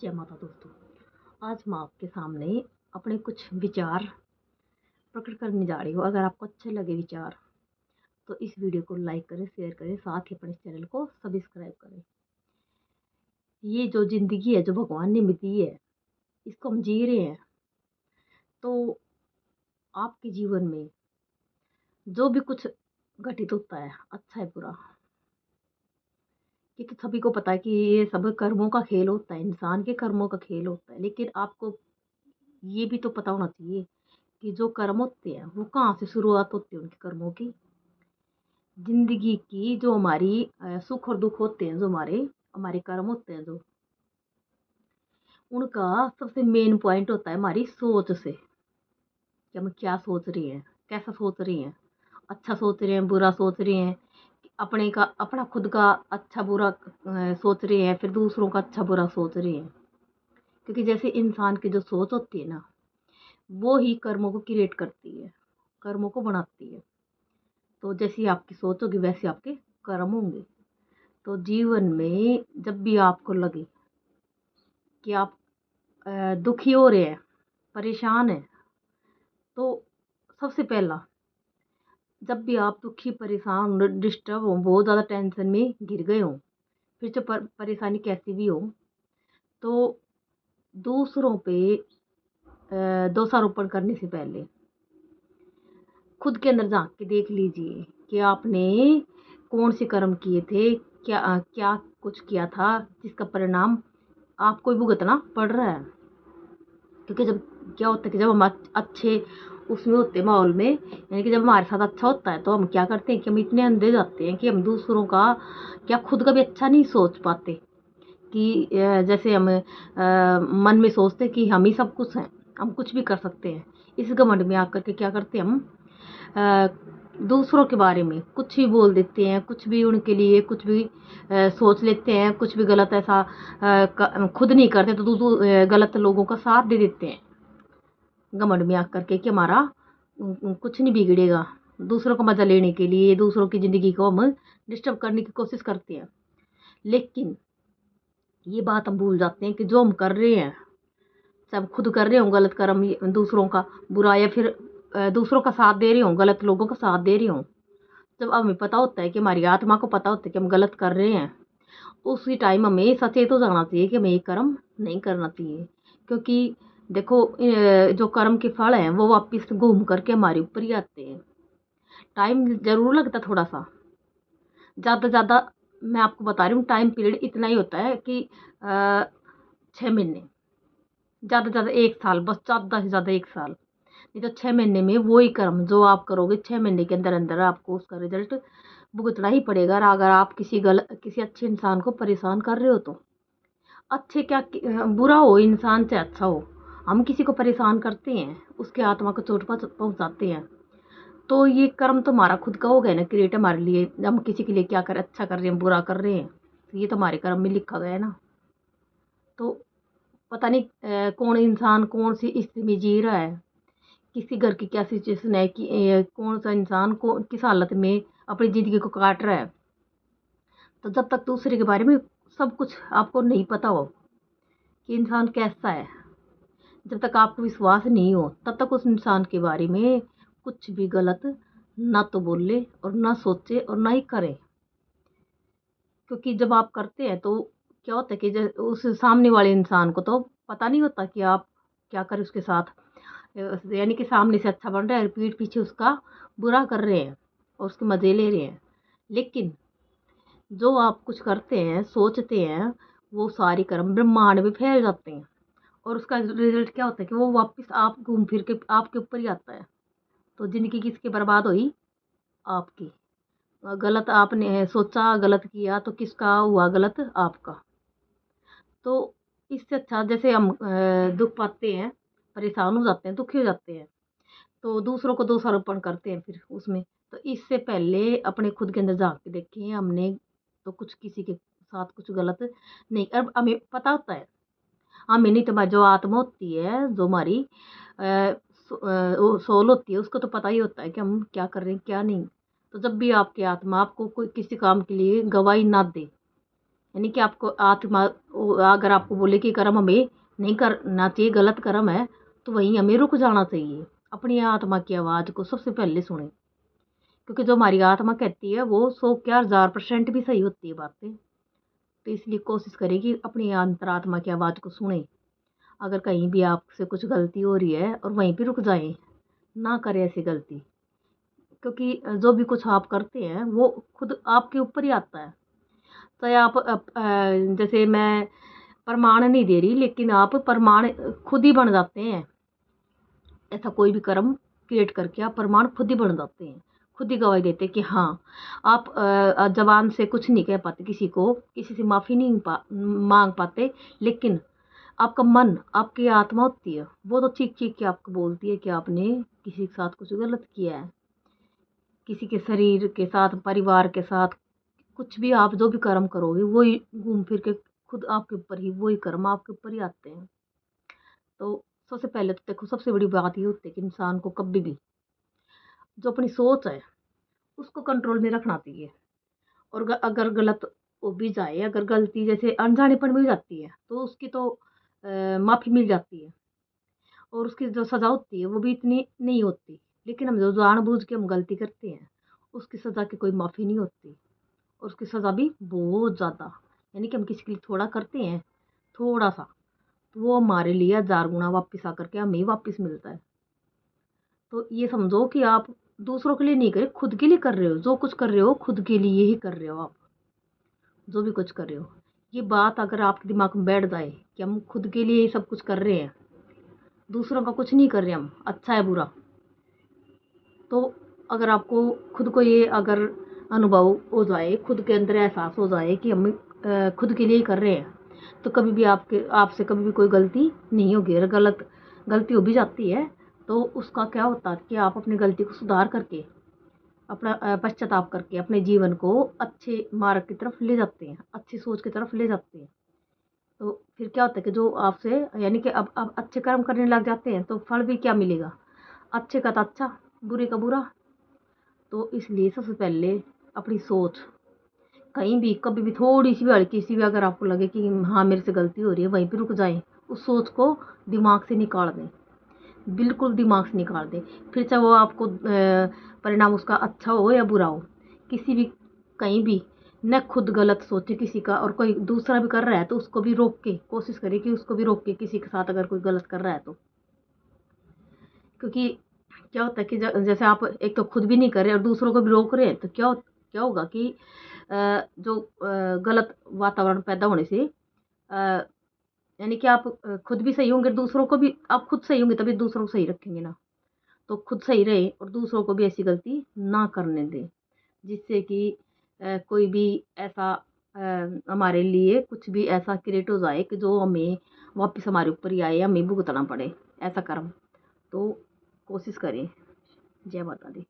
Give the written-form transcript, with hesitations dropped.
जय माता दोस्तों। आज मैं आपके सामने अपने कुछ विचार प्रकट करने जा रही हूँ। अगर आपको अच्छे लगे विचार तो इस वीडियो को लाइक करें, शेयर करें, साथ ही अपने चैनल को सब्सक्राइब करें। ये जो ज़िंदगी है, जो भगवान ने हमें दी है, इसको हम जी रहे हैं। तो आपके जीवन में जो भी कुछ घटित होता है, अच्छा है बुरा, ये तो सभी को पता है कि ये सब कर्मों का खेल होता है, इंसान के कर्मों का खेल होता है। लेकिन आपको ये भी तो पता होना चाहिए कि जो कर्म होते हैं वो कहाँ से शुरुआत होती है उनके कर्मों की। ज़िंदगी की जो हमारी सुख और दुख होते हैं, जो हमारे हमारे कर्म होते हैं, जो उनका सबसे मेन पॉइंट होता है हमारी सोच से, कि हम क्या सोच रहे हैं, कैसा सोच रहे हैं, अच्छा सोच रहे हैं, बुरा सोच रहे हैं, अपना खुद का अच्छा बुरा सोच रहे हैं, फिर दूसरों का अच्छा बुरा सोच रहे हैं। क्योंकि जैसे इंसान की जो सोच होती है ना, वो ही कर्मों को क्रिएट करती है, कर्मों को बनाती है। तो जैसी आपकी सोच होगी वैसे आपके कर्म होंगे। तो जीवन में जब भी आपको लगे कि आप दुखी हो रहे हैं, परेशान हैं, तो सबसे पहला, जब भी आप दुखी, परेशान, डिस्टर्ब हो, बहुत ज़्यादा टेंशन में घिर गए हों, फिर जो परेशानी कैसी भी हो, तो दूसरों पे दोषारोपण करने से पहले खुद के अंदर झाँक के देख लीजिए कि आपने कौन से कर्म किए थे, क्या कुछ किया था जिसका परिणाम आपको ही भुगतना पड़ रहा है। क्योंकि जब क्या होता है कि जब हम अच्छे उसमें होते हैं माहौल में, यानी कि जब हमारे साथ अच्छा होता है, तो हम क्या करते हैं कि हम इतने अंधे जाते हैं कि हम दूसरों का क्या, खुद का भी अच्छा नहीं सोच पाते। कि जैसे हम मन में सोचते हैं कि हम ही सब कुछ हैं, हम कुछ भी कर सकते हैं। इस घमंड में आकर के क्या करते हैं हम, अ, दूसरों के बारे में कुछ भी बोल देते हैं, कुछ भी उनके लिए कुछ भी सोच लेते हैं, कुछ भी गलत ऐसा खुद नहीं करते तो गलत लोगों का साथ दे देते हैं घमंड में आकर के कि हमारा कुछ नहीं बिगड़ेगा। दूसरों का मजा लेने के लिए दूसरों की ज़िंदगी को हम डिस्टर्ब करने की कोशिश करते हैं। लेकिन ये बात हम भूल जाते हैं कि जो हम कर रहे हैं, सब खुद कर रहे हो गलत कर्म, दूसरों का बुरा, या फिर दूसरों का साथ दे रही हूँ, गलत लोगों का साथ दे रही हूँ। जब हमें पता होता है कि हमारी आत्मा को पता होता है कि हम गलत कर रहे हैं, उसी टाइम हमें सचेत हो जाना चाहिए कि हमें ये कर्म नहीं करना चाहिए। क्योंकि देखो, जो कर्म के फल हैं वो वापस घूम करके हमारे ऊपर ही आते हैं। टाइम ज़रूर लगता थोड़ा सा, ज़्यादा ज़्यादा मैं आपको बता रही हूँ, टाइम पीरियड इतना ही होता है कि 6 महीने, ज़्यादा से ज़्यादा 1 साल, बस ज़्यादा से ज़्यादा 1 साल। नहीं तो 6 महीने में वही कर्म जो आप करोगे, 6 महीने के अंदर अंदर आपको उसका रिजल्ट भुगतना ही पड़ेगा। और अगर आप किसी अच्छे इंसान को परेशान कर रहे हो, तो अच्छे क्या बुरा हो इंसान चाहे अच्छा हो, हम किसी को परेशान करते हैं, उसके आत्मा को चोट पहुंचाते हैं, तो ये कर्म तो हमारा खुद का हो गया ना, क्रिएट हमारे लिए। हम किसी के लिए क्या कर, अच्छा कर रहे हैं, बुरा कर रहे हैं, तो ये तो हमारे कर्म में लिखा गया है ना। तो पता नहीं कौन इंसान कौन सी स्थिति में जी रहा है, किसी घर की क्या सिचुएशन है, कि कौन सा इंसान को किस हालत में अपनी ज़िंदगी को काट रहा है। तो जब तक दूसरे के बारे में सब कुछ आपको नहीं पता हो कि इंसान कैसा है, जब तक आपको विश्वास नहीं हो, तब तक उस इंसान के बारे में कुछ भी गलत ना तो बोले और ना सोचे और ना ही करें। क्योंकि जब आप करते हैं तो क्या होता है कि उस सामने वाले इंसान को तो पता नहीं होता कि आप क्या करें उसके साथ। यानी कि सामने से अच्छा बन रहा है, पीठ पीछे उसका बुरा कर रहे हैं और उसके मज़े ले रहे हैं। लेकिन जो आप कुछ करते हैं, सोचते हैं, वो सारी कर्म ब्रह्मांड में फैल जाते हैं, और उसका रिजल्ट क्या होता है कि वो वापस आप घूम फिर के आपके ऊपर ही आता है। तो ज़िंदगी किसकी बर्बाद हुई? आपकी। गलत आपने सोचा, गलत किया, तो किसका हुआ गलत? आपका। तो इससे अच्छा, जैसे हम दुःख पाते हैं, परेशान हो जाते हैं, दुखी हो जाते हैं, तो दूसरों को दोषारोपण करते हैं फिर उसमें। तो इससे पहले अपने खुद के अंदर झाँक के देखें, हमने तो कुछ किसी के साथ कुछ गलत नहीं, अब हमें पता होता है। हमें नहीं तो हमारी जो आत्मा होती है, जो हमारी वो सोल होती है, उसको तो पता ही होता है कि हम क्या कर रहे हैं, क्या नहीं। तो जब भी आपकी आत्मा आपको कोई किसी काम के लिए गवाही ना दे, यानी कि आपको आत्मा अगर आपको बोले कि कर्म हमें नहीं करना चाहिए, गलत कर्म है, तो वहीं हमें रुक जाना चाहिए। अपनी आत्मा की आवाज़ को सबसे पहले सुने, क्योंकि जो हमारी आत्मा कहती है वो 100 क्या 1000% भी सही होती है बातें। तो इसलिए कोशिश करें कि अपनी अंतरात्मा की आवाज़ को सुने। अगर कहीं भी आपसे कुछ गलती हो रही है और वहीं पे रुक जाएं, ना करें ऐसी गलती, क्योंकि जो भी कुछ आप करते हैं वो खुद आपके ऊपर ही आता है। चाहे आप जैसे मैं प्रमाण नहीं दे रही, लेकिन आप प्रमाण खुद ही बन जाते हैं। ऐसा कोई भी कर्म क्रिएट करके आप प्रमाण खुद ही बन जाते हैं, खुद ही गवाही देते हैं कि हाँ। आप जबान से कुछ नहीं कह पाते, किसी को किसी से माफ़ी नहीं मांग पाते, लेकिन आपका मन, आपकी आत्मा होती है, वो तो चीख चीख के आपको बोलती है कि आपने किसी के साथ कुछ गलत किया है। किसी के शरीर के साथ, परिवार के साथ, कुछ भी आप जो भी कर्म करोगे वही घूम फिर के खुद आपके ऊपर ही, वही कर्म आपके ऊपर ही आते हैं। तो सबसे पहले तो देखो, सबसे बड़ी बात ये होती है कि इंसान को कभी भी जो अपनी सोच है उसको कंट्रोल में रखना चाहिए। और अगर गलत हो भी जाए, अगर गलती जैसे अनजानेपन में हो जाती है, तो उसकी तो माफ़ी मिल जाती है, और उसकी जो सज़ा होती है वो भी इतनी नहीं होती। लेकिन हम जो जानबूझ के हम गलती करते हैं, उसकी सज़ा की कोई माफ़ी नहीं होती, और उसकी सज़ा भी बहुत ज़्यादा। यानी कि हम किसी के लिए थोड़ा करते हैं, थोड़ा सा, तो वो हमारे लिए 1000 गुना वापस आकर के हमें वापस मिलता है। तो ये समझो कि आप दूसरों के लिए नहीं कर रहे, खुद के लिए कर रहे हो। जो कुछ कर रहे हो खुद के लिए ही कर रहे हो आप, जो भी कुछ कर रहे हो। ये बात अगर आपके दिमाग में बैठ जाए कि हम खुद के लिए ये सब कुछ कर रहे हैं, दूसरों का कुछ नहीं कर रहे हम, अच्छा है बुरा, तो अगर आपको खुद को ये अगर अनुभव हो जाए, खुद के अंदर एहसास हो जाए कि हम खुद के लिए ही कर रहे हैं, तो कभी भी आपसे कभी भी कोई गलती नहीं होगी। अगर गलती हो भी जाती है, तो उसका क्या होता है कि आप अपनी गलती को सुधार करके, अपना पश्चाताप करके अपने जीवन को अच्छे मार्ग की तरफ ले जाते हैं, अच्छी सोच की तरफ ले जाते हैं। तो फिर क्या होता है कि जो आपसे, यानी कि अब अच्छे कर्म करने लग जाते हैं, तो फल भी क्या मिलेगा, अच्छे का तो अच्छा, बुरे का बुरा। तो इसलिए सबसे पहले अपनी सोच, कहीं भी कभी भी थोड़ी सी भी हल्की सी भी अगर आपको लगे कि हाँ मेरे से गलती हो रही है, वहीं पे रुक जाएं, उस सोच को दिमाग से निकाल दें, बिल्कुल दिमाग से निकाल दें। फिर चाहे वो आपको परिणाम उसका अच्छा हो या बुरा हो, किसी भी कहीं भी न खुद गलत सोचे किसी का, और कोई दूसरा भी कर रहा है तो उसको भी रोक के कोशिश करें कि उसको भी रोक के, किसी के साथ अगर कोई गलत कर रहा है तो। क्योंकि क्या होता है कि जैसे आप एक तो खुद भी नहीं कर रहे और दूसरों को भी रोक रहे हैं, तो क्या होगा कि जो गलत वातावरण पैदा होने से, यानी कि आप खुद भी सही होंगे, दूसरों को भी, आप खुद सही होंगे तभी दूसरों को सही रखेंगे ना। तो खुद सही रहे और दूसरों को भी ऐसी गलती ना करने दें, जिससे कि कोई भी ऐसा हमारे लिए कुछ भी ऐसा क्रिएट हो जाए कि जो हमें वापस हमारे ऊपर ही आए, हमें भुगतना पड़े ऐसा कर्म। तो कोशिश करें। जय माता दी।